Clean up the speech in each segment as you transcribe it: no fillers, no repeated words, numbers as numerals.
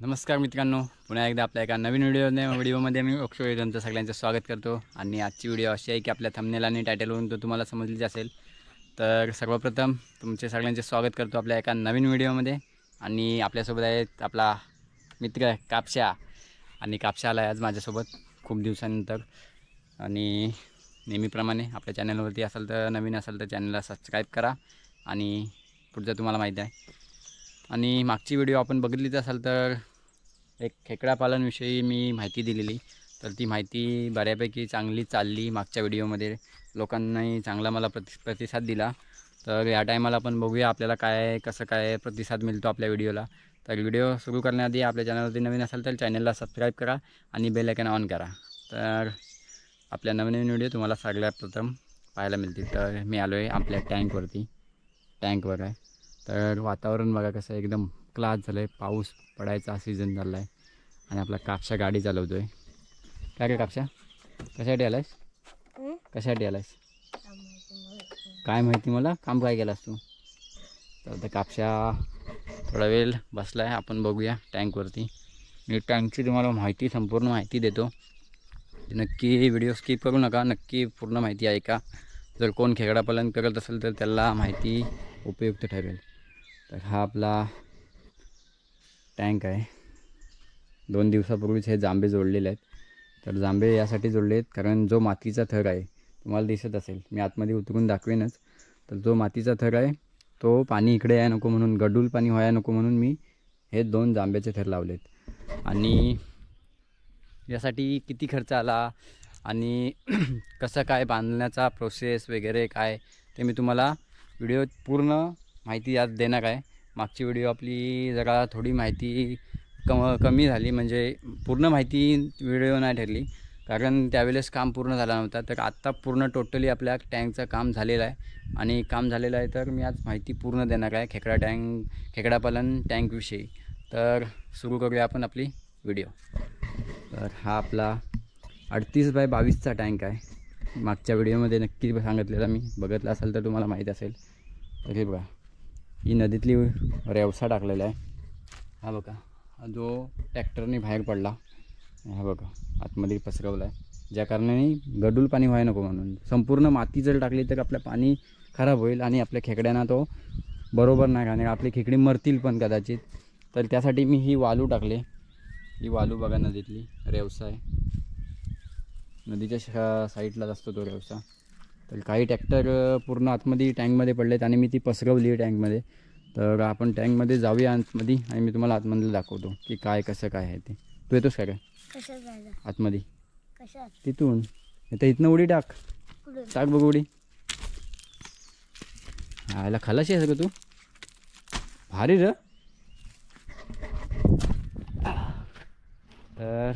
नमस्कार मित्रांनो, पुन्हा एकदा आपल्या एका नवीन व्हिडिओमध्ये मी अक्षय तुमचं सगळ्यांचं स्वागत करतो. आणि आजची व्हिडिओ अशी आहे की आपल्या थंबनेल आणि टायटलवरून तो तुम्हाला समजलीच असेल. तर सर्वप्रथम तुमचे सगळ्यांचे स्वागत करतो आपल्या एका नवीन व्हिडिओमध्ये. आणि आपल्यासोबत आहेत आपला मित्र कापशा. आणि कापशा आला आहे आज माझ्यासोबत खूप दिवसानंतर. आणि नेहमीप्रमाणे आपल्या चॅनलवरती असाल तर नवीन असाल तर चॅनलला सबस्क्राईब करा. आणि पुढचं तुम्हाला माहिती आहे. आणि मागची व्हिडिओ आपण बघितलीच असाल तर एक खेकडा पालनविषयी मी माहिती दिलेली. तर ती माहिती बऱ्यापैकी चांगली चालली. मागच्या व्हिडिओमध्ये लोकांनी चांगला मला प्रतिसाद दिला. तर या टायमाला आपण बघूया आपल्याला कसं काय प्रतिसाद मिळतो आपल्या व्हिडिओला. तर व्हिडिओ सुरू करण्याआधी आपल्या चॅनलवरती नवीन असाल तर चॅनलला सबस्क्राईब करा आणि बेल आयकॉन ऑन करा. तर आपल्या नवीन व्हिडिओ तुम्हाला सगळ्यात प्रथम पाहायला मिळतील. तर मी आलो आहे आपल्या टँकवर आहे. तर वातावरण बघा कसं एकदम क्लास झालं आहे. पाऊस पडायचा सीझन झाला आहे. आणि आपला कापशा गाडी चालवतो आहे. काय रे कापशा, कशासाठी आलायस? कशासाठी आलायस काय माहिती मला. काम काय केलास तू? तर कापशा थोडा वेळ बसला आहे. आपण बघूया टँकवरती. मी टँकची तुम्हाला संपूर्ण माहिती देतो. नक्की व्हिडिओ स्किप करू नका. नक्की पूर्ण माहिती ऐका. जर कोण खेकडा पालन करत असेल तर त्याला माहिती उपयुक्त ठरेल. तर हा आपला टँक आहे. 2 दिवसापूर्वीच हे जांभे जोडलेले आहेत. तर जांभे यासाठी जोडले आहेत कारण जो मातीचा थर आहे तुम्हाला दिसत असेल, मी आतमध्ये उतरून दाखवेनच. तर जो मातीचा थर आहे तो पाणी इकडे यायला नको म्हणून, गडूल पाणी व्हायला नको म्हणून मी हे 2 जांभ्याचे थर लावलेत. आणि यासाठी किती खर्च आला आणि कसं काय बांधण्याचा प्रोसेस वगैरे काय ते मी तुम्हाला व्हिडिओ पूर्ण माहिती यात देणार आहे. मागची व्हिडिओ आपली जरा थोडी माहिती कमी झाली, म्हणजे पूर्ण माहिती व्हिडिओ नाही ठरली कारण त्यावेळेस काम पूर्ण झाला नव्हता. तर आत्ता पूर्ण टोटली आपल्या टँकचं काम झालेलं आहे. आणि काम झालेलं आहे तर मी आज माहिती पूर्ण देणार आहे खेकडा पालन टँकविषयी. तर सुरू करूया आपण आपली व्हिडिओ. तर हा आपला 38 बाय 22चा टँक आहे. मागच्या व्हिडिओमध्ये नक्की सांगितलेला, मी बघितलं असेल तर तुम्हाला माहीत असेल. तर हे बघा, ही नदीतली रेवसा टाकलेला आहे. हा बघा, हा जो ट्रॅक्टरने बाहेर पडला, हा बघा आतमध्ये पसरवला आहे. ज्या कारणाने गडूल पाणी व्हायला नको म्हणून. संपूर्ण माती जर टाकली तर आपलं पाणी खराब होईल आणि आपल्या खेकड्यांना तो बरोबर नाही खाणार. आपली खेकडी मरतील पण कदाचित. तर त्यासाठी मी ही वालू टाकले. ही वालू बघा नदीतली रेवसा आहे. नदीच्या साईडलाच असतो तो रेवसा. तर काही ट्रॅक्टर पूर्ण आतमध्ये टँकमध्ये पडलेत आणि मी ती पसरवली आहे टँकमध्ये. तर आपण टँकमध्ये जाऊया आतमध्ये आणि मी तुम्हाला आतमधलं दाखवतो की कसं काय आहे ते. तू येतोस काय आतमध्ये? तिथून येतं, इथनं उडी टाक. बघ उडी. याला खलाशी आहे का तू? भारी र. तर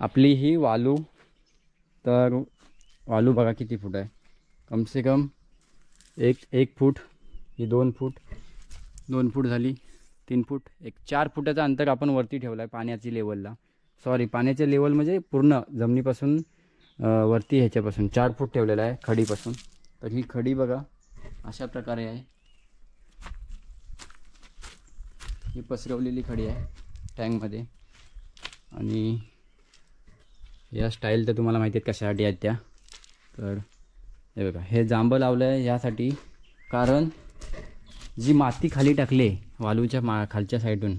आपली ही वालू, तर वालू बघा किती फूट आहे. कम से कम एक फूट, ही 2 फूट, 2 फूट झाली, 3 फूट, 4 फुटाचा अंतर आपण वरती ठेवला आहे पाण्याची लेवलला. पाण्याच्या लेवल म्हणजे पूर्ण जमिनीपासून वरती ह्याच्यापासून 4 फूट ठेवलेला आहे खडीपासून. तर ही खडी बघा अशा प्रकारे आहे. ही पसरवलेली खडी आहे टँकमध्ये. आणि या स्टाईल तर तुम्हाला माहिती आहेत कशासाठी आहेत त्या. तर हे बघा, हे जांभं लावलं आहे यासाठी कारण जी माती खाली टाकली वालूच्या खालच्या साईडून,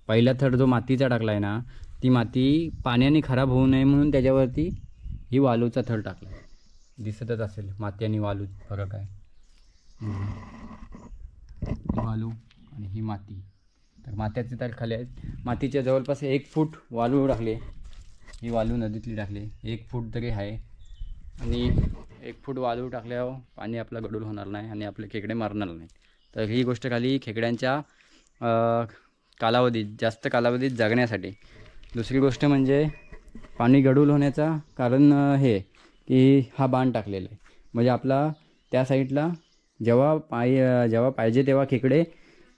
पहिला थर जो मातीचा टाकला आहे ना, ती माती पाण्याने खराब होऊ नये म्हणून त्याच्यावरती ही वालूचा थर टाकला आहे. दिसतच असेल माती आणि वालू फरक आहे. वालू आणि ही माती. तर मात्याचे तर खाली आहेत. मातीच्या जवळपास 1 फूट वालू टाकले. ही वालू नदीतली टाकली 1 फूट तरी आहे. आणि 1 फूट वालू टाकल्यावर पाणी आपला गडूल होणार नाही आणि आपले खेकडे मरणार नाही. तर ही गोष्ट खाली खेकड्यांच्या जास्त कालावधीत जगण्यासाठी. दुसरी गोष्ट म्हणजे पाणी गडूल होण्याचा कारण हे की हा बांध टाकलेला आहे. म्हणजे आपला त्या साईडला जेव्हा पाहिजे तेव्हा खेकडे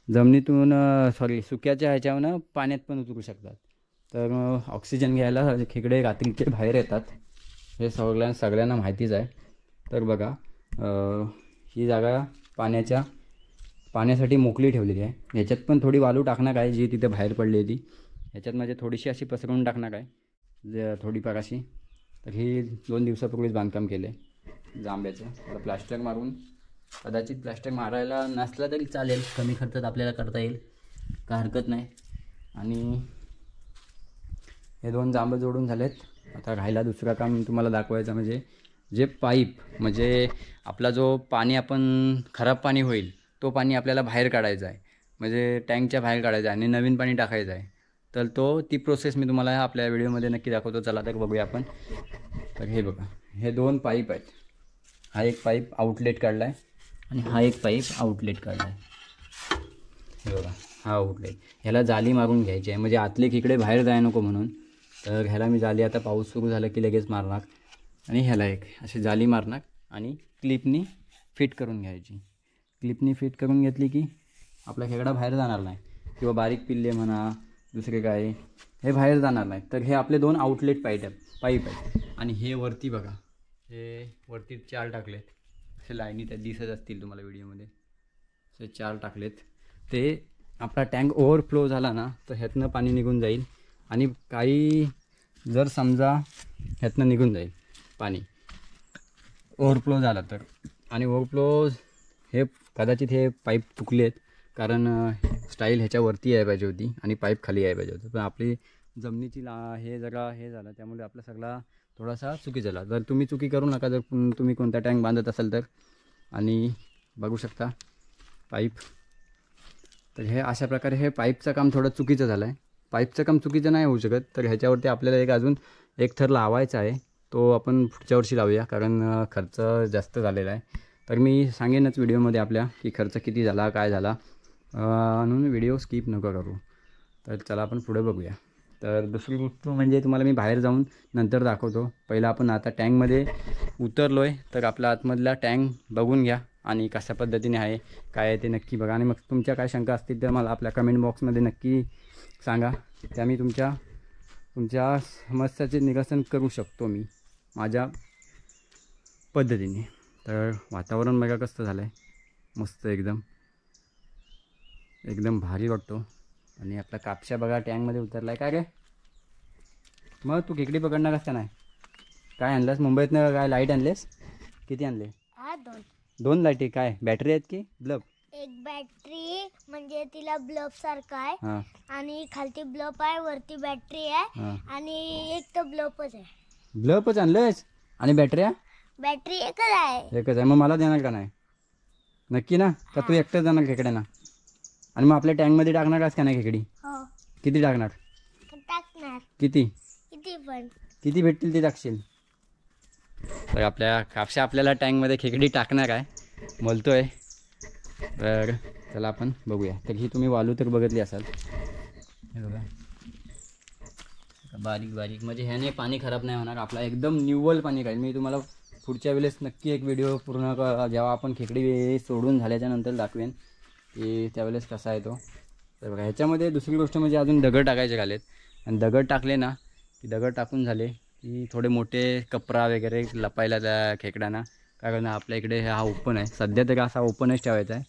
जमिनीतून सुक्याच्या ह्याच्यावरून पाण्यात पण उतरू शकतात. तर ऑक्सिजन घ्यायला खेकडे रात्रीचे बाहेर येतात. हे सगळ्यांना माहितीच आहे. तर बघा, ही जागा पाण्यासाठी मोकळी ठेवलेली आहे. ह्याच्यात पण थोडी वालू टाकणार आहे जी तिथे बाहेर पडली होती. ह्याच्यात म्हणजे थोडीशी अशी पसरवून टाकणार आहे थोडीफार अशी. तर ही 2 दिवसापूर्वीच बांधकाम केलं आहे जांभ्याचं. आता प्लास्टर मारून, कदाचित प्लास्टर मारायला नसला तरी चालेल, कमी खर्चात आपल्याला करता येईल, काय हरकत नाही. आणि हे 2 जांभं जोडून झालेत. आता राहिला दुसरं काम तुम्हाला दाखवायचं, म्हणजे जे पाईप, म्हणजे आपला जो पाणी आपण खराब पाणी होईल तो पाणी आपल्याला बाहेर काढायचा आहे, म्हणजे टँकच्या बाहेर काढायचा आहे आणि नवीन पाणी टाकायचं आहे. तर ती प्रोसेस मी तुम्हाला आपल्या व्हिडिओमध्ये नक्की दाखवतो. चला तर बघूया आपण. तर हे बघा, हे 2 पाईप आहेत. हा एक पाईप आउटलेट काढला आहे आणि हा एक पाईप आउटलेट काढला आहे. हे बघा, हा आउटलेट. ह्याला जाली मारून घ्यायची आहे, म्हणजे आतले खेकडे बाहेर जाय नको म्हणून. तर ह्याला मी जाली आता पाऊस सुरू झाला की लगेच मारणार आणि ह्याला एक अशी जाली मारणार आणि क्लिपनी फिट करून घ्यायची. क्लिपनी फिट करून घेतली की आपला खेकडा बाहेर जाणार नाही, किंवा बारीक पिल्ले म्हणा दुसरे काय हे बाहेर जाणार नाही. तर हे आपले 2 आउटलेट पाईप आहेत. आणि हे वरती बघा, हे वरती 4 टाकलेत, असे लाईनी त्यात दिसत असतील तुम्हाला व्हिडिओमध्ये. असे 4 टाकलेत. ते आपला टँक ओव्हरफ्लो झाला ना तर ह्यातनं पाणी निघून जाईल. आणि काही जर समजा ह्यातनं निघून जाईल पाणी ओव्हरफ्लो झाला तर, आणि ओव्हरफ्लो हे कदाचित हे पाईप तुकलेत, कारण स्टाईल ह्याच्यावरती यायला पाहिजे होती आणि पाईप खाली यायला पाहिजे होतं. पण आपली जमिनीची हे जरा हे झालं, त्यामुळे आपला सगळा थोडासा चुकी झाला. जर तुम्ही चुकी करू नका जर तुम्ही कोणता टँक बांधत असाल तर. आणि बघू शकता पाईप. तर हे अशा प्रकारे हे पाईपचं काम थोडं चुकीचं झालं आहे. पाईपचं काम चुकीचं नाही होऊ शकत, तर ह्याच्यावरती आपल्याला अजून एक थर लावायचा आहे. तो आपण पुढच्या वर्षी लावूया, कारण खर्च जास्त झालेला आहे. तर मी सांगेनच व्हिडिओमध्ये आपल्या की खर्च किती झाला काय झाला, म्हणून व्हिडिओ स्किप नको करू. तर चला आपण पुढे बघूया. तर दुसरी गोष्ट म्हणजे तुम्हाला मी बाहेर जाऊन नंतर दाखवतो. पहिला आपण आता टँकमध्ये उतरलो आहे, तर आपला आतमधला टँक बघून घ्या आणि कशा पद्धतीने आहे काय आहे ते नक्की बघा. आणि मग तुमच्या काय शंका असतील तर मला आपल्या कमेंट बॉक्समध्ये नक्की सांगा, त्या मी तुमच्या समस्याचे निरसन करू शकतो मी माझ्या पद्धतीने. तर वातावरण बघा कसं झालं आहे, मस्त एकदम भारी वाटतो. आणि आपला कापशा बघा टँकमध्ये उतरला आहे. काय रे मग तू खेकडी पकडणार का नाही? काय आणलंस मुंबईतनं? काय लाईट आणलेस? किती आणले? 2 लाईटी. काय बॅटरी आहेत की ब्लब? एक बॅटरी म्हणजे तिला ब्लब सारखा आहे, आणि खालती ब्लब आहे, वरती बॅटरी आहे, आणि एक तर ब्लबच आहे. ब्लबच आणलेस आणि बॅटरी एकच आहे. मग मला देणार का नाही? नक्की ना? का तू एकटंच जाणार खेकड्यांना? आणि मग आपल्या टँकमध्ये टाकणार कास का नाही खेकडी? हो. किती टाकणार? किती पण किती भेटतील ते टाकशील? तर आपल्या कापशा आपल्याला टँकमध्ये खेकडी टाकणार आहे बोलतोय. तर चला आपण बघूया. तर ही तुम्ही वालू तर बघितली असाल, हे बघा बारीक म्हणजे ह्याने पाणी खराब नाही होणार, आपला एकदम निव्वळ पाणी राहील. मी तुम्हाला पुढच्या वेळेस नक्की एक व्हिडिओ पूर्ण जेव्हा आपण खेकडी सोडून झाल्याच्या नंतर दाखवेन की त्यावेळेस कसा आहे तो. तर बघा ह्याच्यामध्ये दुसरी गोष्ट म्हणजे अजून दगड टाकायचे घालेत. आणि दगड टाकले ना की दगड टाकून झाले की थोडे मोठे कपरा वगैरे लपायला त्या खेकड्यांना. कारण आपल्या इकडे हा ओपन आहे, सध्या तरी असा ओपनच ठेवायचा आहे.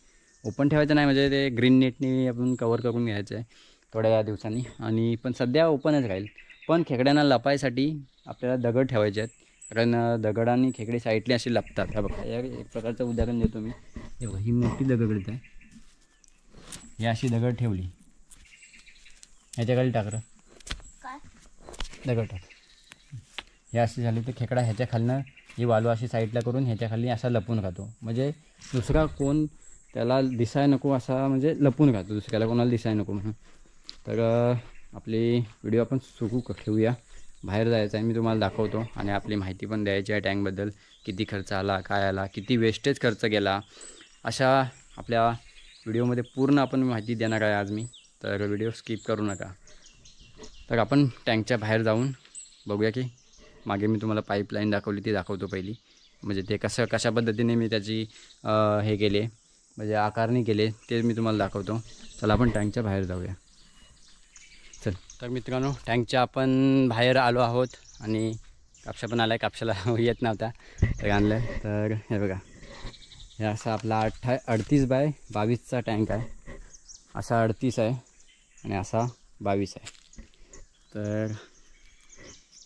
ओपन ठेवायचं नाही म्हणजे ते ग्रीन नेटनी आपण कवर करून घ्यायचं आहे थोड्या दिवसांनी. आणि पण सध्या ओपनच राहील. पण खेकड्यांना लपायसाठी आपल्याला दगड ठेवायचे आहेत, कारण दगडांनी खेकडे साईडली अशी लपतात. हा बघा एक प्रकारचं उदाहरण देतो मी. हे बघा ही मोठी दगड आहे, ही अशी दगड ठेवली, ह्याच्या खाली टाक दगड टाक. हे अशी झाली तर खेकडा ह्याच्या खालनं ही वालू अशी साईडला करून ह्याच्या खाली असा लपून खातो. म्हणजे दुसरा कोण त्याला दिसाय नको असा म्हणजे लपून खातो, दुसऱ्याला कोणाला दिसाय नको म्हणून. तर आपली व्हिडिओ आपण सुरू ठेवूया. बाहेर जायचं आहे, मी तुम्हाला दाखवतो. आणि आपली माहिती पण द्यायची आहे टँकबद्दल, किती खर्च आला काय आला, किती वेस्टेज खर्च गेला, अशा आपल्या व्हिडिओमध्ये पूर्ण आपण माहिती देणार आहे आज मी. तर व्हिडिओ स्किप करू नका. तर आपण टँकच्या बाहेर जाऊन बघूया की मागे मी तुम्हाला पाईपलाईन दाखवली ती दाखवतो पहिली. म्हणजे ते कशा पद्धतीने मी त्याची हे केले म्हणजे आकारणी केले ते मी तुम्हाला दाखवतो. चला आपण टँकच्या बाहेर जाऊया. चल. तर मित्रांनो टँकच्या आपण बाहेर आलो आहोत आणि कापशा पण आला आहे. कापशाला येत नव्हता तर आणलं. तर हे बघा हे असा आपला 38 बाय 22चा टँक आहे. असा 38 आहे आणि असा 22 आहे. तर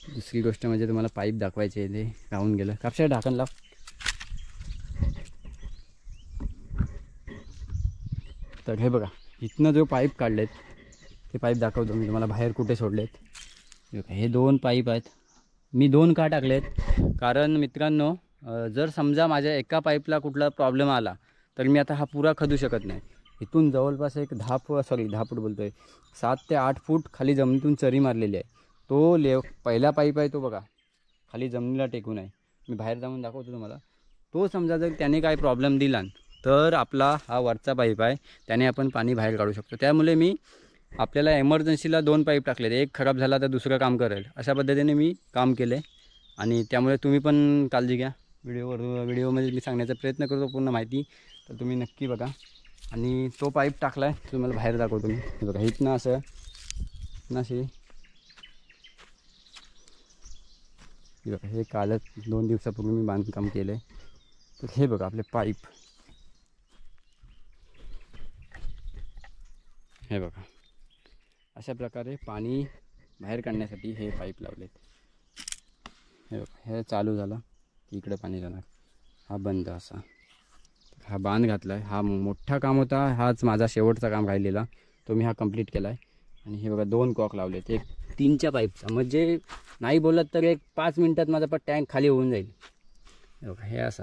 दुसरी गोष्ट म्हणजे तुम्हाला पाईप दाखवायचे आहे, ते राहून गेलं. कापशा ढाकण लाव. तर हे बघा, इथनं जो पाईप काढलेत ते पाईप दाखवतो मी तुम्हाला बाहेर कुठे सोडलेत. हे 2 पाईप आहेत. मी 2 का टाकलेत, कारण मित्रांनो जर समजा माझ्या एका पाईपला कुठला प्रॉब्लेम आला तर मी आता हा पुरा खदू शकत नाही. इथून जवळपास एक 10 फूट बोलतो आहे, 7 ते 8 फूट खाली जमिनीतून चरी मारलेली आहे. तो पहिला पाईप आहे तो बघा, खाली जमिनीला टेकून आहे. मी बाहेर जाऊन दाखवतो तुम्हाला. तो समजा जर त्याने काय प्रॉब्लेम दिला तर आपला हा वरचा पाईप आहे, त्याने आपण पाणी बाहेर काढू शकतो. त्यामुळे मी आपल्याला एमर्जन्सीला 2 पाईप टाकलेत. एक खराब झाला तर दुसरं काम करेल, अशा पद्धतीने मी काम केले. आणि त्यामुळे तुम्ही पण काळजी घ्या. व्हिडिओमध्ये मी सांगण्याचा प्रयत्न करतो पूर्ण माहिती, तर तुम्ही नक्की बघा. आणि तो पाईप टाकला आहे तुम्हाला बाहेर दाखवतो मी. हे बघा, इथनं असं अशी, हे बघा, हे कालच 2 दिवसापूर्वी मी बांधकाम केलं आहे. तर हे बघा आपले पाईप, हे बघा अशा प्रकारे पाणी बाहेर काढण्यासाठी हे पाईप लावलेत. हे बघा, हे चालू झालं की इकडे पाणी जाणार, हा बंद असा. हा बांध घातला आहे. हा मोठा काम होता, हाच माझा शेवटचा काम राहिलेला, तो मी हा कंप्लीट केला आहे. आणि हे बघा 2 कॉक लावलेत, एक 3च्या पाईपचा, म्हणजे नाही बोलत तर एक 5 मिनटात माझा पण टँक खाली होऊन जाईल. हे बघा, हे असा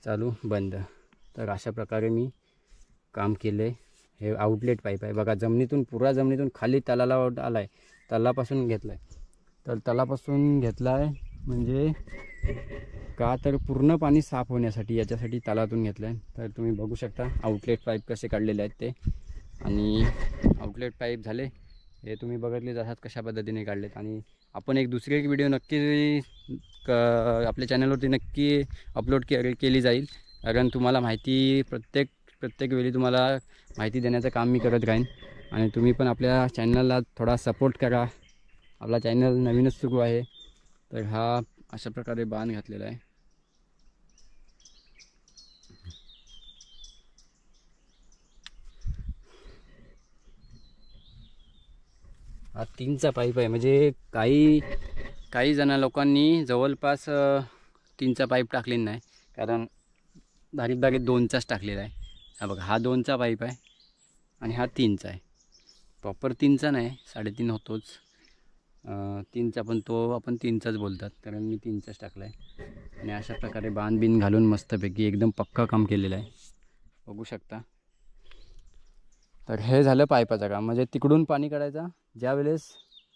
चालू बंद. तर अशा प्रकारे मी काम केलं आहे. हे आउटलेट पाईप आहे बघा, पुरा जमिनीतून खाली तलाला आला आहे, तलापासून घेतला आहे. तर तलापासून घेतला आहे म्हणजे का, तर पूर्ण पाणी साफ होण्यासाठी, याच्यासाठी तलातून घेतलं आहे. तर तुम्ही बघू शकता आउटलेट पाईप कसे काढलेले आहेत ते. आणि आउटलेट पाईप झाले हे तुम्ही बघितले जातात कशा पद्धतीने काढलेत. आणि आपण एक दुसरी व्हिडिओ नक्की आपल्या चॅनलवरती नक्की अपलोड केली जाईल, कारण तुम्हाला माहिती प्रत्येक वेळी तुम्हाला माहिती देण्याचं काम मी करत राहीन. आणि तुम्ही पण आपल्या चॅनलला थोडा सपोर्ट करा. आपला चॅनल नवीनच सुरू आहे. तर हा अशा प्रकारे बांध घातलेला आहे. हा 3चा पाईप आहे, म्हणजे काही लोकांनी जवळपास 3चा पाईप टाकलेला नाही, कारण बारीक 2चाच टाकलेला आहे. हा बघा, हा 2चा पाईप आहे आणि हा 3चा आहे. प्रॉपर 3चा नाही, 3.5 होतोच 3चा, पण तो आपण 3चाच बोलतात, कारण मी 3चाच टाकला आहे. आणि अशा प्रकारे बांध घालून मस्तपैकी एकदम पक्का काम केलेलं आहे, बघू शकता. तर हे झालं पाईपाचं काम. म्हणजे तिकडून पाणी काढायचा, ज्यावेळेस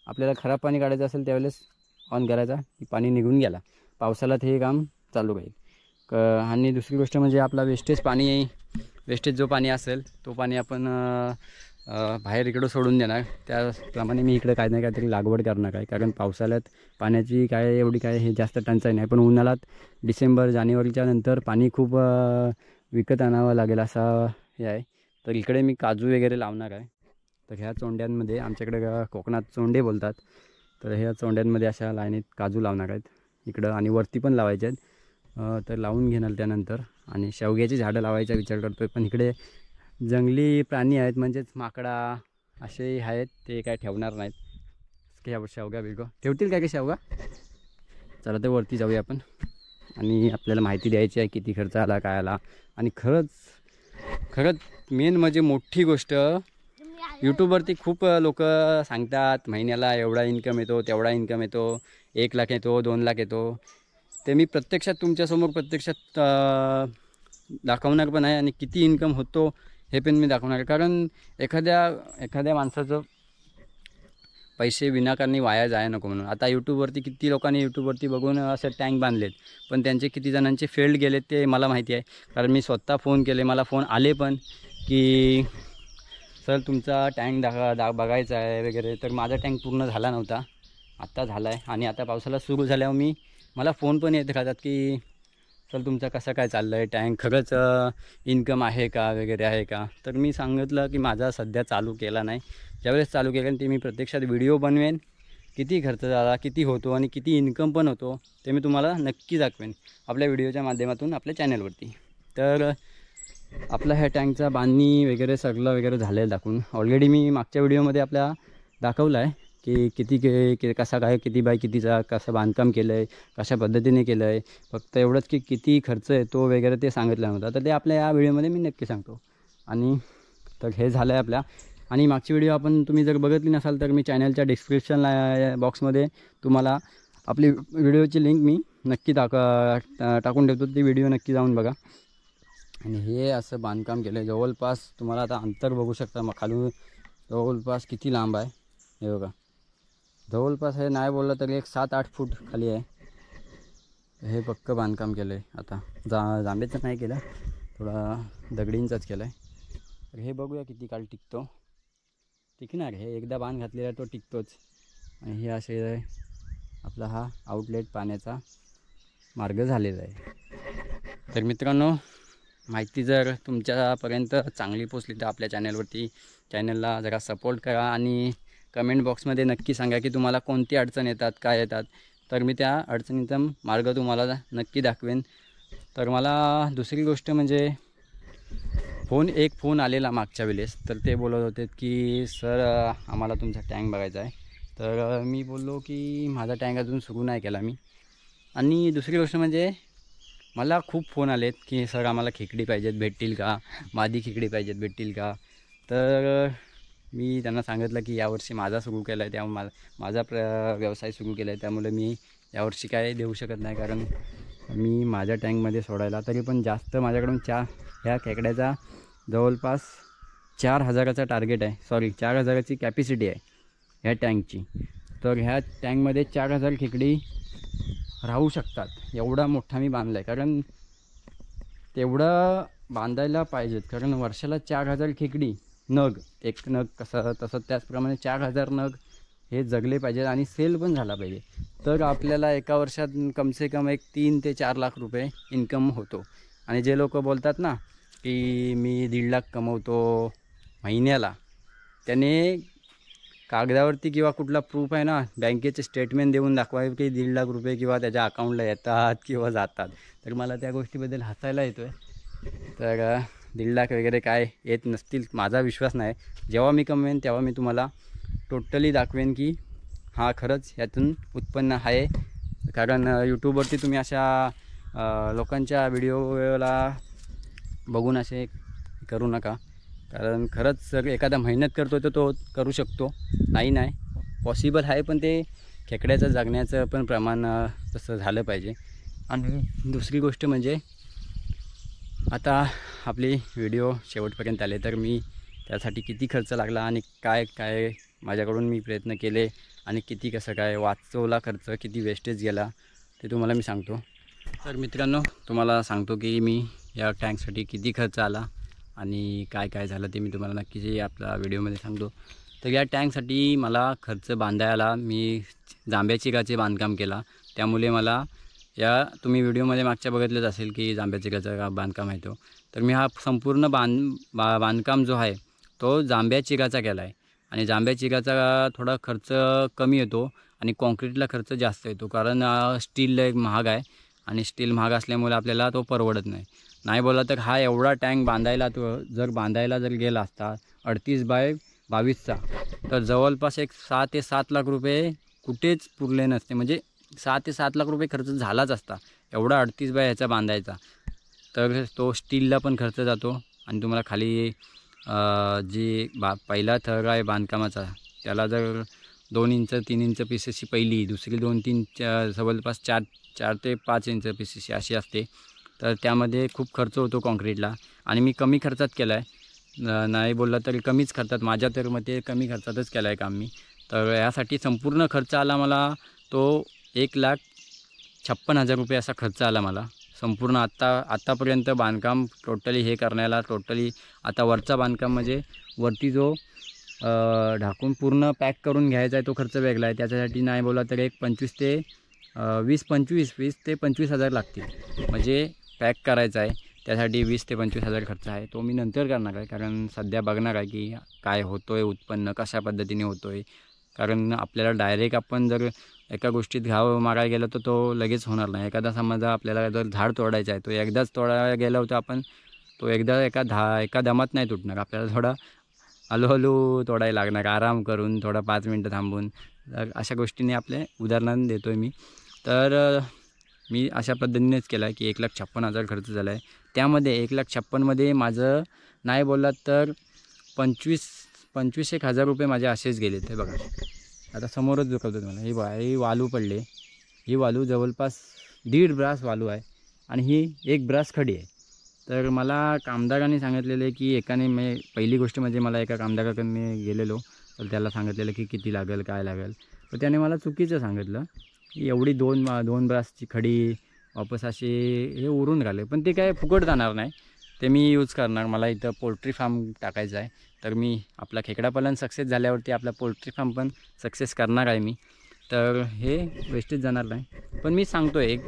आपल्याला खराब पाणी काढायचं असेल त्यावेळेस ऑन करायचा की पाणी निघून गेला, पावसाळ्यात हे काम चालू राहील. आणि दुसरी गोष्ट म्हणजे आपला वेस्टेज जो पाणी असेल तो पाणी आपण बाहेर इकडं सोडून देणार. त्याप्रमाणे मी इकडे काय नाही काहीतरी लागवड करणार आहे, कारण पावसाळ्यात पाण्याची एवढी हे जास्त टंचाई नाही. पण उन्हाळ्यात डिसेंबर जानेवारीच्या नंतर पाणी खूप विकत आणावं लागेल असा हे आहे. तर इकडे मी काजू वगैरे लावणार आहे. तर ह्या चोंड्यांमध्ये, आमच्याकडे कोकणात चोंडे बोलतात, तर ह्या चोंड्यांमध्ये अशा लाईनीत काजू लावणार आहेत इकडं, आणि वरती पण लावायचे आहेत. तर लावून घेणार त्यानंतर. आणि शेवग्याची झाडं लावायचा विचार करतो आहे, पण इकडे जंगली प्राणी आहेत, म्हणजेच माकडा असे आहेत, ते काय ठेवणार नाहीत. शेवगा ठेवतील काय शेवगा. चला तर वरती जाऊया आपण, आणि आपल्याला माहिती द्यायची आहे किती खर्च आला, काय आला. आणि खरंच मेन म्हणजे मोठी गोष्ट, यूट्यूबवरती खूप लोक सांगतात महिन्याला एवढा इन्कम येतो, तेवढा इन्कम येतो, 1 लाख येतो, 2 लाख येतो. ते मी प्रत्यक्षात तुमच्यासमोर दाखवणार पण आहे, आणि किती इन्कम होतो हे पण मी दाखवणार आहे. कारण एखाद्या माणसाचं पैसे विनाकारणी वाया जायला नको म्हणून. आता किती लोकांनी बघून असे टँक बांधलेत, पण त्यांचे किती जणांचे फेल्ड गेलेत ते मला माहिती आहे. कारण मी स्वतः फोन केले, मला फोन आले पण की सर तुमचा टँक बघायचा आहे वगैरे. तर माझा टँक पूर्ण झाला नव्हता, आत्ता झाला आहे. आणि आता पावसाळा सुरू झाल्यावर मला फोन पण येत राहतात की सर तुमचा कसं काय चाललं आहे, टँक खरंच इन्कम आहे का वगैरे आहे का. तर मी सांगितलं की माझा सध्या चालू केला नाही, ज्यावेळेस चालू केलं ते मी प्रत्यक्षात व्हिडिओ बनवेन, किती खर्च झाला, किती होतो आणि किती इन्कम पण होतो ते मी तुम्हाला नक्की दाखवेन आपल्या व्हिडिओच्या माध्यमातून आपल्या चॅनलवरती. तर आपला ह्या टँकचा बांधणी वगैरे सगळं झालेलं दाखवून ऑलरेडी मी मागच्या व्हिडिओमध्ये आपल्या दाखवला आहे. की कसा काय किती बाय कितीचा कसं बांधकाम केलं आहे, कशा पद्धतीने केलं आहे. फक्त एवढंच की किती खर्च येतो वगैरे ते सांगितलं नव्हतं. तर ते आपल्या या व्हिडिओमध्ये मी नक्की सांगतो. आणि तर हे झालं आहे आपल्या. आणि मागची व्हिडिओ आपण तुम्ही जर बघितली नसाल तर मी चॅनलच्या डिस्क्रिप्शन बॉक्समध्ये तुम्हाला आपली व्हिडिओची लिंक मी नक्की टाकून ठेवतो. ती व्हिडिओ नक्की जाऊन बघा. आणि हे असं बांधकाम केलं आहे. जवळपास तुम्हाला आता अंतर बघू शकता, मग खालून जवळपास किती लांब आहे हे बघा. जवळपास हे नाही बोललं तरी एक 7-8 फूट खाली आहे. हे पक्क बांधकाम केलं आहे. आता जांभेचं नाही केलं, थोडा दगडींचाच केलं आहे. तर हे बघूया किती काळ टिकतो. टिकणार, हे एकदा बांध घातलेला तो टिकतोच. आणि हे असे आपला हा आउटलेट पाण्याचा मार्ग झालेला आहे. तर मित्रांनो, माहिती जर तुमच्यापर्यंत चांगली पोचली तर आपल्या चॅनलला जरा सपोर्ट करा. आणि कमेंट बॉक्समध्ये नक्की सांगा की तुम्हाला कोणती अडचण येतात, काय येतात. तर मी त्या अडचणीचा मार्ग तुम्हाला नक्की दाखवेन. तर मला दुसरी गोष्ट म्हणजे फोन आलेला मागच्या वेळेस. तर ते बोलत होते की सर आम्हाला तुमचा टँक बघायचा आहे. तर मी बोललो की माझा टँक अजून सुरू नाही केला मी. आणि दुसरी गोष्ट म्हणजे मला खूप फोन आलेत की सर आम्हाला खेकडी पाहिजेत, भेटतील का, मादी खेकडी पाहिजेत, भेटतील का. तर मी त्यांना सांगितलं की यावर्षी माझा सुरू केला आहे, त्यामुळे माझा व्यवसाय सुरू केला आहे, त्यामुळे मी यावर्षी काय देऊ शकत नाही. कारण मी माझ्या टँकमध्ये सोडायला तरी पण जास्त माझ्याकडून ह्या खेकड्याचा जवळपास 4,000चा टार्गेट आहे. 4,000ची कॅपॅसिटी आहे ह्या टँकची. तर ह्या टँकमध्ये 4,000 खेकडी राहू शकतात. एवढा मोठा मी बांधला आहे. कारण तेवढं बांधायला पाहिजेत. कारण वर्षाला 4,000 खेकडी एक नग कसं तसं त्याचप्रमाणे 4,000 नग हे जगले पाहिजेत आणि सेल पण झाला पाहिजे. तर आपल्याला एका वर्षात कमसे कम एक 3 ते 4 लाख रुपये इन्कम होतो. आणि जे लोक बोलतात ना की मी 1.5 लाख कमवतो महिन्याला, त्याने कागदावरती किंवा कुठला प्रूफ आहे ना, बँकेचे स्टेटमेंट देऊन दाखवावे की 1.5 लाख रुपये किंवा त्याच्या अकाउंटला येतात किंवा जातात. तर मला त्या गोष्टीबद्दल हसायला येतो आहे. तर 1.5 लाख वगैरे काय येत नसतील, माझा विश्वास नाही. जेव्हा मी कमवेन तेव्हा मी तुम्हाला टोटली दाखवेन की हा खरंच यातून उत्पन्न आहे. कारण यूट्यूबवरती तुम्ही अशा लोकांच्या व्हिडिओला बघून असे करू नका. कारण खरंच जर एखादा मेहनत करतो तर तो करू शकतो. नाही पॉसिबल आहे, पण ते खेकड्याचं जगण्याचं पण प्रमाण तसं झालं पाहिजे. आणि दुसरी गोष्ट म्हणजे आता आपली व्हिडिओ शेवटपर्यंत आले तर मी त्यासाठी किती खर्च लागला आणि काय माझ्याकडून मी प्रयत्न केले आणि किती कसं काय वाचवला खर्च, किती वेस्टेज गेला ते तुम्हाला मी सांगतो. तर मित्रांनो, तुम्हाला सांगतो की मी या टँकसाठी किती खर्च आला आणि काय झालं ते मी तुम्हाला नक्कीच आपल्या व्हिडिओमध्ये सांगतो. तर या टँकसाठी मला खर्च बांधायला मी जांभ्या चिकाचे बांधकाम केला. त्यामुळे मला तुम्ही व्हिडिओमध्ये मागच्या बघितलंच असेल की जांभ्या चिकाचा बांधकाम आहे तो. तर मी हा संपूर्ण बांधकाम जो आहे तो जांभ्या चिकाचा केला आहे. आणि जांभ्या चिकाचा थोडा खर्च कमी येतो आणि कॉन्क्रीटला खर्च जास्त येतो. कारण स्टील एक महाग आहे आणि स्टील महाग असल्यामुळे आपल्याला तो परवडत नाही बोला तर हा एवढा टँक बांधायला जर गेला असता 38 बाय 22चा तर जवळपास एक 6 ते 7 लाख रुपये कुठेच पुरले नसते. म्हणजे 6 ते 7 लाख रुपये खर्च झालाच असता एवढा 38 बाय ह्याचा बांधायचा. तर तो स्टीलला पण खर्च जातो. आणि तुम्हाला खाली जी पहिला थर आहे बांधकामाचा त्याला जर 2 इंच 3 इंच पीसेसची पहिली, दुसरी 2-3 जवळपास 4 ते 5 इंच पीसेसची अशी असते. तर त्यामध्ये खूप खर्च होतो कॉन्क्रीटला. आणि मी कमी खर्चात केला आहे, नाही बोलला तरी कमीच खर्चात, माझ्या तर मते कमी खर्चातच केला आहे काम मी. तर यासाठी संपूर्ण खर्च आला मला तो 1,56,000 रुपये असा खर्च आला मला संपूर्ण आत्तापर्यंत बांधकाम टोटली हे करण्याला. टोटली आता वरचा बांधकाम म्हणजे वरती जो ढाकून पूर्ण पॅक करून घ्यायचा आहे तो खर्च वेगळा आहे. त्याच्यासाठी नाही बोला तर एक 20 ते 25,000 लागतील. म्हणजे पॅक करायचं आहे त्यासाठी 20 ते 25,000 खर्च आहे. तो मी नंतर करणार आहे. कारण सध्या बघणार आहे की काय होतो आहे उत्पन्न, कशा पद्धतीने होतो आहे. कारण आपल्याला डायरेक्ट आपण जर एका गोष्टीत घाव मारायला गेलो तर तो लगेच होणार नाही. एखादा समजा आपल्याला जर झाड तोडायचं आहे, तो एकदाच तोडायला गेला होता आपण, तो एका दमात नाही तुटणार. आपल्याला थोडा हळूहळू तोडायला लागणार, आराम करून थोडा 5 मिनटं थांबून. तर अशा गोष्टीने आपले उदाहरण देतो आहे मी. तर मी अशा पद्धतीनेच केला की 1,56,000 खर्च झाला आहे. त्यामध्ये 1,56,000मध्ये माझं नाही बोललात तर 25,000 रुपये माझे असेच गेले. ते बघा आता समोरच दुखवतो तुम्हाला. ही बघा, ही वालू पडले. ही वालू जवळपास 1.5 ब्रास वालू आहे आणि ही 1 ब्रास खडी आहे. तर मला कामदारांनी सांगितलेलं आहे की पहिली गोष्ट म्हणजे मला एका कामदाराकडे गेलेलो, तर त्याला सांगितलेलं की किती लागेल काय लागेल. तर त्याने मला चुकीचं सांगितलं की एवढी 2 ब्रासची खडी वापस असे हे उरून राहिले. पण ते काय फुकट जाणार नाही, ते मी यूज करणार. मला इथं पोल्ट्री फार्म टाकायचं आहे, तर मी आपला खेकडापालन सक्सेस झाल्यावरती आपला पोल्ट्री फार्म पण सक्सेस करणार आहे मी. तर हे वेस्टेज जाणार नाही. पण मी सांगतो एक,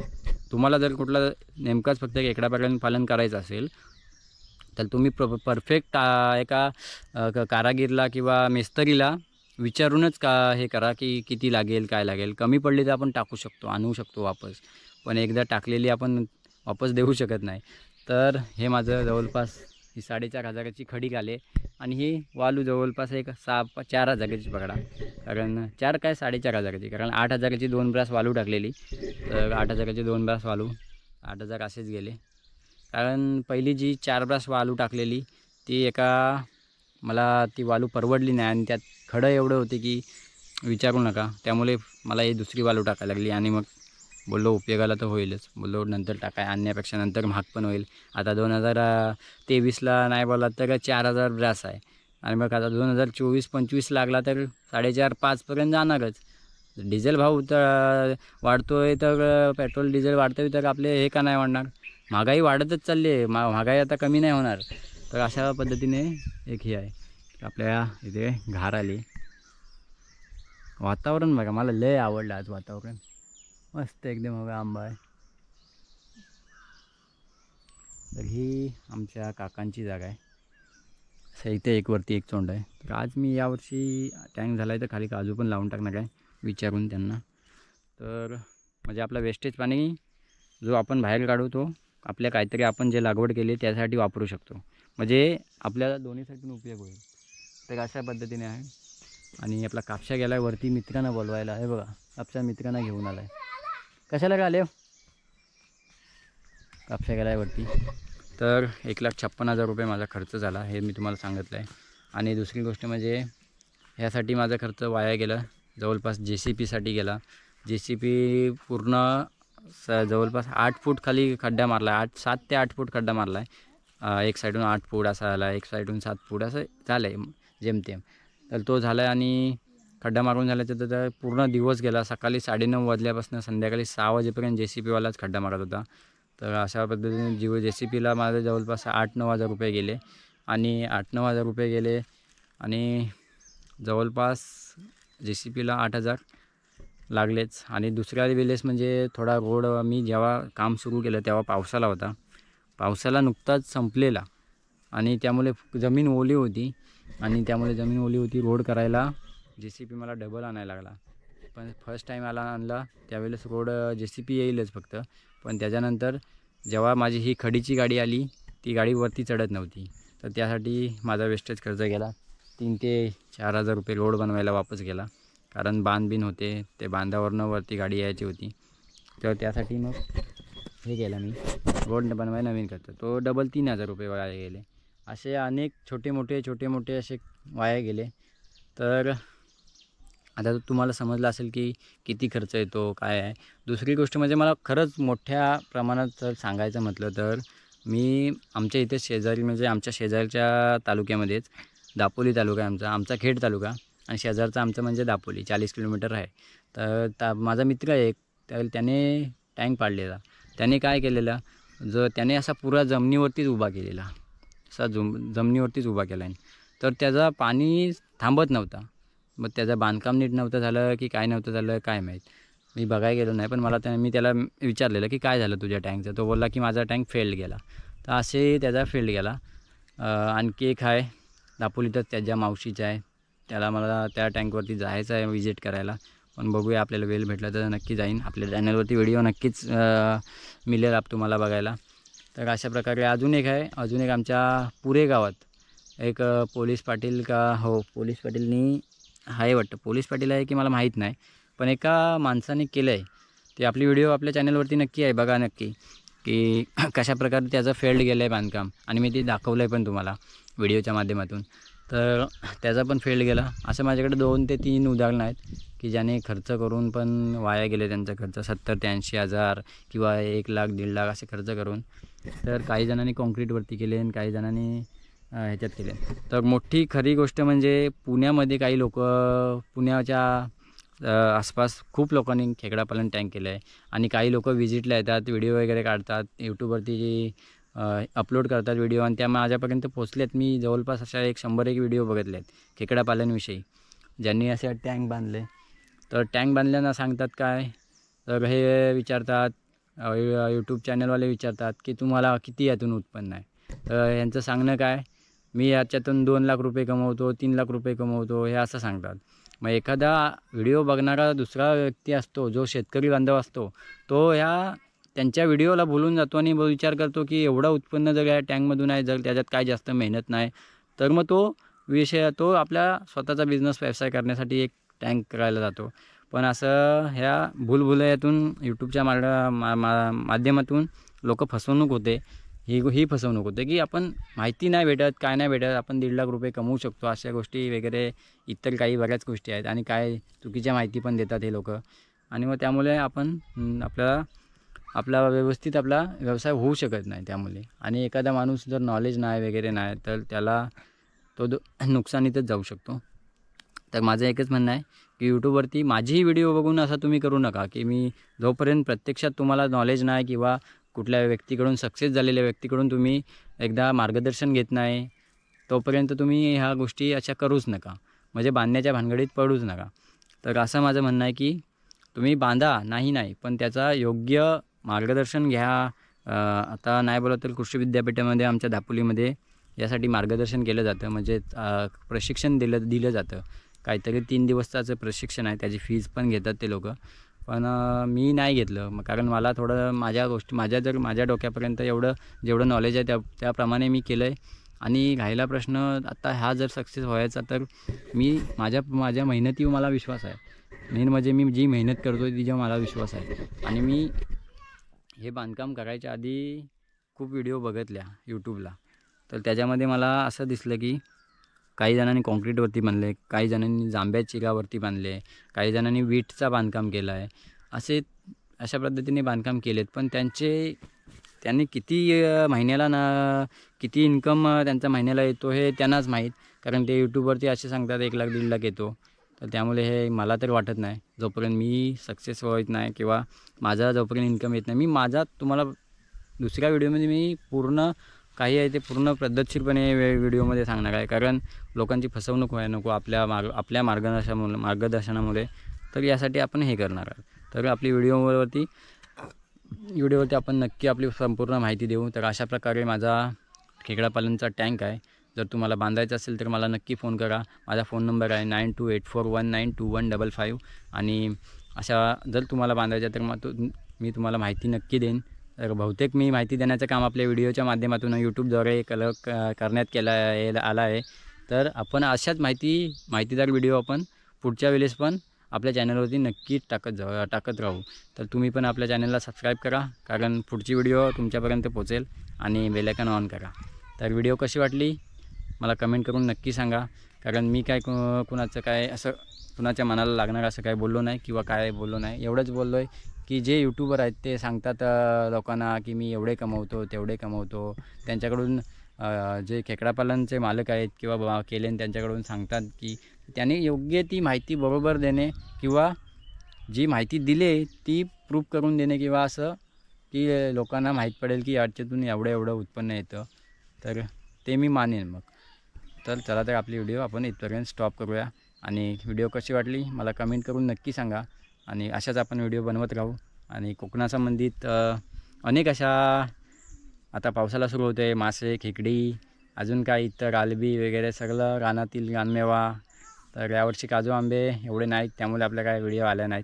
तुम्हाला जर कुठला नेमकाच फक्त खेकडापालन करायचं असेल तर तुम्ही परफेक्ट एका कारागीरला किंवा मिस्त्रीला विचारूनच हे करा की किती लागेल काय लागेल. कमी पडली तर आपण टाकू शकतो, आणू शकतो वापस, पण एकदा टाकलेली आपण वापस देऊ शकत नाही. तर हे माझं जवळपास ही 4,500ची खडी आले आणि ही वालू जवळपास एक 4,000ची पकडा, कारण 4,500ची, कारण 8,000ची 2 ब्रास वालू टाकलेली. तर 8,000ची 2 ब्रास वालू 8,000 असेच गेले. कारण पहिली जी 4 ब्रास वालू टाकलेली ती मला ती वालू परवडली नाही आणि त्यात खडं एवढं होते की विचारू नका. त्यामुळे मला ही दुसरी वालू टाकायला लागली आणि मग बोललो उपयोगाला तर होईलच, बोललो नंतर आणण्यापेक्षा नंतर महाग पण होईल. आता 2023ला नाही बोलला तर 4,000 ब्रास आहे आणि मग आता 2024-25 लागला तर 4,500-5पर्यंत जाणारच. डिझेल भाव तर वाढतो आहे, तर पेट्रोल डिझेल वाढतो आहे, तर आपले हे का नाही वाढणार. महागाई वाढतच चालली आहे, महागाई आता कमी नाही होणार. तर अशा पद्धतीने एक हे आहे. आपल्या इथे घार आली. वातावरण बघा, मला लय आवडलं आज वातावरण, मस्त एकदम. हवा आंबा आहे. तर ही आमच्या काकांची जागा आहे. असं इथे एक वरती एक चोंड आहे. तर आज मी यावर्षी टँक झाला आहे तर खाली काजू पण लावून टाकणार आहे विचारून त्यांना. तर म्हणजे आपला वेस्टेज पाणी जो आपण बाहेर काढू तो आपल्या काहीतरी आपण जे लागवड केली त्यासाठी वापरू शकतो, म्हणजे आपल्याला दोन्हीसाठी उपयोग होईल. तर अशा पद्धतीने आहे. आणि आपला कापशा गेला आहे वरती मित्रांना बोलवायला. हे बघा, कापशा मित्रांना घेऊन आला आहे. कशाला का आले? कापशा गेला आहे वरती. तर 1,56,000 रुपये माझा खर्च झाला, हे मी तुम्हाला सांगितलं आहे. आणि दुसरी गोष्ट म्हणजे ह्यासाठी माझा खर्च वाया गेला, जवळपास JCPसाठी गेला. JCP पूर्ण जवळपास 8 फूट खाली खड्डा मारला आहे. 7 ते 8 फूट खड्डा मारला आहे. एक साईडून 8 फूट असा आला, एक साईडून 7 फूट असं झालं आहे जेमतेम. तर तो झाला आहे आणि खड्डा मारून झाल्याचं तर पूर्ण दिवस गेला. सकाळी 9:30 वाजल्यापासून संध्याकाळी 6 वाजेपर्यंत JCPवालाच खड्डा मारत होता. तर अशा पद्धतीने JCPला माझे जवळपास 8-9 हजार रुपये गेले. आणि 8-9 हजार रुपये गेले आणि जवळपास JCPला 8,000 लागलेच. आणि दुसऱ्या वेळेस म्हणजे थोडा रोड मी जेव्हा काम सुरू केलं तेव्हा पावसाला होता. पावसाला नुकताच संपलेला आणि त्यामुळे जमीन ओली होती रोड करायला JCP मला डबल आणायला लागला. पण फर्स्ट टाईम आणला त्यावेळेस रोड JCP येईलच फक्त. पण त्याच्यानंतर जेव्हा माझी ही खडीची गाडी आली ती गाडी वरती चढत नव्हती, तर त्यासाठी माझा वेस्टेज खर्च गेला. 3,000 ते 4,000 रुपये रोड बनवायला वापस गेला, कारण बांधबिन होते, ते बांधावरनं वरती गाडी यायची होती. तर त्यासाठी मग हे केलं मी, रोड बनवायला नवीन खर्च, तो डबल 3,000 रुपये वाया गेले. असे अनेक छोटे मोठे असे वाया गेले. तर आता तुम्हाला समजलं असेल की किती खर्च येतो काय आहे. दुसरी गोष्ट म्हणजे मला खरंच मोठ्या प्रमाणात जर सांगायचं म्हटलं तर मी आमच्या इथे शेजारी, म्हणजे आमच्या शेजारच्या तालुक्यामध्येच दापोली तालुका आहे आमचा खेड तालुका, आणि शेजारचा आमचं म्हणजे दापोली 40 किलोमीटर आहे. तर माझा मित्र आहे एक, त्याने टँक पाडलेला. त्याने काय केलेलं, त्याने असा पुरा जमिनीवरतीच उभा केलेला, जमिनीवरतीच उभा केला आहे. तर त्याचा पाणी थांबत नव्हता. मग त्याचं बांधकाम नीट नव्हतं झालं की काय नव्हतं झालं काय माहीत, मी बघायला गेलो नाही. पण मी त्याला विचारलेलं की काय झालं तुझ्या टँकचं. तो बोलला की माझा टँक फेल्ड गेला. तर असे त्याचा फेल्ड गेला. आणखी एक आहे दापोलीतच त्याच्या मावशीचा आहे, मला त्या टँकवरती जायचं आहे विजिट करायला. पण बघूया, आपल्याला वेळ भेटला तर नक्की जाईन. आपल्या चॅनलवरती व्हिडिओ नक्कीच मिळेल तुम्हाला बघायला. तर अशा प्रकारे अजून एक आमच्या पुरे गावात एक पोलीस पाटील का हो पोलीस पाटीलनी आहे वाटतं, पोलीस पाटील आहे की मला माहीत नाही, पण एका माणसाने केलं आहे. ते आपली व्हिडिओ आपल्या चॅनलवरती नक्की आहे, बघा नक्की की कशा प्रकारे त्याचं फेल्ड गेलं आहे बांधकाम. आणि मी ते दाखवलं आहे पण तुम्हाला व्हिडिओच्या माध्यमातून. तर त्याचा पण फेल्ड गेला. असं माझ्याकडे 2 ते 3 उदाहरणं आहेत की ज्याने खर्च करून पण वाया गेले त्यांचा खर्च 70 ते 80 हजार किंवा 1 लाख 1.5 लाख असे खर्च करून. तर काही जणांनी कॉन्क्रीटवरती केले आणि काही जणांनी ह्याच्यात केले. तर मोठी खरी गोष्ट म्हणजे पुण्यामध्ये काही लोक पुण्याच्या आसपास खूप लोकांनी खेकडापालन टँक केलं आहे. आणि काही लोक व्हिजिटला येतात, व्हिडिओ वगैरे काढतात, यूट्यूबवरती अपलोड करतात व्हिडिओ आणि त्या माझ्यापर्यंत पोचलेत. मी जवळपास अशा 100-1 व्हिडिओ बघितले आहेत खेकडापालनविषयी, ज्यांनी असे टँक बांधले. तर टँक बांधल्यानं सांगतात काय, तर हे विचारतात यूट्यूब चॅनलवाले विचारतात की तुम्हाला किती यातून उत्पन्न आहे. तर यांचं सांगणं काय, मी याच्यातून 2 लाख रुपये कमवतो, 3 लाख रुपये कमवतो, हे असं सांगतात. मग एखादा व्हिडिओ बघणारा दुसरा व्यक्ती असतो, जो शेतकरी बांधव असतो, तो ह्या त्यांच्या व्हिडिओला बोलून जातो आणि विचार करतो की एवढं उत्पन्न जर या टँकमधून आहे, जर त्याच्यात काय जास्त मेहनत नाही, तर मग तो आपल्या स्वतःचा बिझनेस व्यवसाय करण्यासाठी एक टँक करायला जातो. पण असं ह्या भूलभुलैयातून यूट्यूबच्या माध्यमातून लोक फसवणूक होते. ही फसवणूक होते की आपण माहिती नाही भेटत, काय नाही भेटत, आपण 1.5 लाख रुपये कमवू शकतो, अशा गोष्टी वगैरे इतर काही बऱ्याच गोष्टी आहेत. आणि काय चुकीच्या माहिती पण देतात हे लोक. आणि मग त्यामुळे आपण आपला व्यवस्थित आपला व्यवसाय होऊ शकत नाही त्यामुळे. आणि एखादा माणूस जर नॉलेज नाही वगैरे नाही तर त्याला तो नुकसानीतच जाऊ शकतो. तर माझं एकच म्हणणं आहे की यूट्यूबवरती माझीही व्हिडिओ बघून असं तुम्ही करू नका की मी जोपर्यंत प्रत्यक्षात तुम्हाला नॉलेज नाही किंवा कुठल्या व्यक्तीकडून सक्सेस झालेल्या व्यक्तीकडून तुम्ही एकदा मार्गदर्शन घेत नाही, तोपर्यंत तुम्ही ह्या गोष्टी अशा करूच नका, म्हणजे बांधण्याच्या भानगडीत पडूच नका. तर असं माझं म्हणणं आहे की तुम्ही बांधा, नाही पण त्याचा योग्य मार्गदर्शन घ्या. आता नाही बोलत तर कृषी विद्यापीठामध्ये आमच्या दापोलीमध्ये यासाठी मार्गदर्शन केलं जातं, म्हणजे प्रशिक्षण दिलं जातं. काहीतरी 3 दिवसाचं प्रशिक्षण आहे, त्याची फीज पण घेतात ते लोक. पण मी नाही घेतलं, मग कारण मला थोडं माझ्या डोक्यापर्यंत जेवढं नॉलेज आहे त्याप्रमाणे मी केलं आहे. आणि राहिला प्रश्न आता हा जर सक्सेस व्हायचा तर मी माझ्या मेहनतीवर मला विश्वास आहे. मेन म्हणजे मी जी मेहनत करतो तिच्यावर मला विश्वास आहे. आणि मी हे बांधकाम करायच्या आधी खूप व्हिडिओ बघितल्या यूट्यूबला. तर त्याच्यामध्ये मला असं दिसलं की काही जणांनी कॉन्क्रीटवरती बांधले, काही जणांनी जांभ्या चिरावरती बांधले, काही जणांनी वीटचा बांधकाम केला आहे. अशा पद्धतीने बांधकाम केलेत. पण त्यांनी किती महिन्याला किती इन्कम त्यांचा महिन्याला येतो हे त्यांनाच माहीत. कारण ते यूट्यूबवरती असे सांगतात 1 लाख 1.5 लाख येतो. तर त्यामुळे हे मला तर वाटत नाही, जोपर्यंत मी सक्सेस होत नाही किंवा माझा जोपर्यंत इन्कम येत नाही. तुम्हाला दुसऱ्या व्हिडिओमध्ये मी पूर्ण काही आहे ते पूर्ण पद्धतशीरपणे व्हिडिओमध्ये सांगणार आहे, कारण लोकांची फसवणूक व्हायला नको आपल्या मार्गदर्शनामुळे. तर यासाठी आपण हे करणार आहोत. तर आपली व्हिडिओवरती आपण नक्की आपली संपूर्ण माहिती देऊ. तर अशा प्रकारे माझा खेकडापालनचा टँक आहे. जर तुम्हाला बांधायचं असेल तर मला नक्की फोन करा. माझा फोन नंबर आहे 9284192155. आणि अशा जर तुम्हाला बांधायचं तर मी तुम्हाला माहिती नक्की देईन. तर बहुतेक मी माहिती देण्याचं काम आपल्या व्हिडिओच्या माध्यमातून यूट्यूबद्वारे करण्यात आला आहे. तर आपण अशाच माहितीदार व्हिडिओ आपण पुढच्या वेळेस पण आपल्या चॅनलवरती नक्की टाकत राहू. तर तुम्ही पण आपल्या चॅनलला सबस्क्राईब करा, कारण पुढची व्हिडिओ तुमच्यापर्यंत पोहोचेल. आणि बेल आयकॉन ऑन करा. तर व्हिडिओ कशी वाटली मला कमेंट करून नक्की सांगा, कारण मी काय कुणाच्या मनाला लागणार असं काय बोललो नाही किंवा काय बोललो नाही. एवढंच बोललो आहे की जे यूट्यूबर आहेत ते सांगतात लोकांना की मी एवढे कमवतो तेवढे कमवतो. त्यांच्याकडून जे खेकडापालनचे मालक आहेत किंवा केले त्यांच्याकडून सांगतात की त्यांनी योग्य ती माहिती बरोबर देणे किंवा जी माहिती दिली ती प्रूफ करून देणे, किंवा असं की लोकांना माहीत पडेल की याच्यातून एवढं उत्पन्न येतं. तर ते मी मानेन मग. तर चला तर आपली व्हिडिओ आपण इथपर्यंत स्टॉप करूया. आणि व्हिडिओ कशी वाटली मला कमेंट करून नक्की सांगा. आणि अशाच आपण व्हिडिओ बनवत राहू. आणि कोकणासंबंधित अनेक अशा आता पावसाला सुरू होते, मासे, खेकडी, अजून काय इतर आलबी वगैरे सगळं रानातील रानमेवा. तर यावर्षी काजू आंबे एवढे नाहीत, त्यामुळे आपल्या काय व्हिडिओ आल्या नाहीत.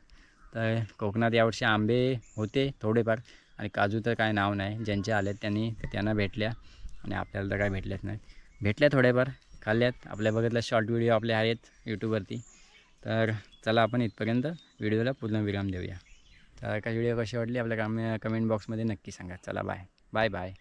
तर कोकणात यावर्षी आंबे होते थोडेफार, आणि काजू तर काय नाव नाही. ज्यांचे आलेत त्यांना भेटल्या आणि आपल्याला तर काय भेटल्याच नाहीत. भेटल्या थोड्याफार, खाल्ल्यात. आपल्या बघितल्या शॉर्ट व्हिडिओ आपले आहेत यूट्यूबवरती. तर चला आपण इथपर्यंत व्हिडिओला पूर्ण विराम देऊया. तर काय व्हिडिओ कशी वाटली आपल्या कमेंट बॉक्समध्ये नक्की सांगा. चला बाय बाय बाय.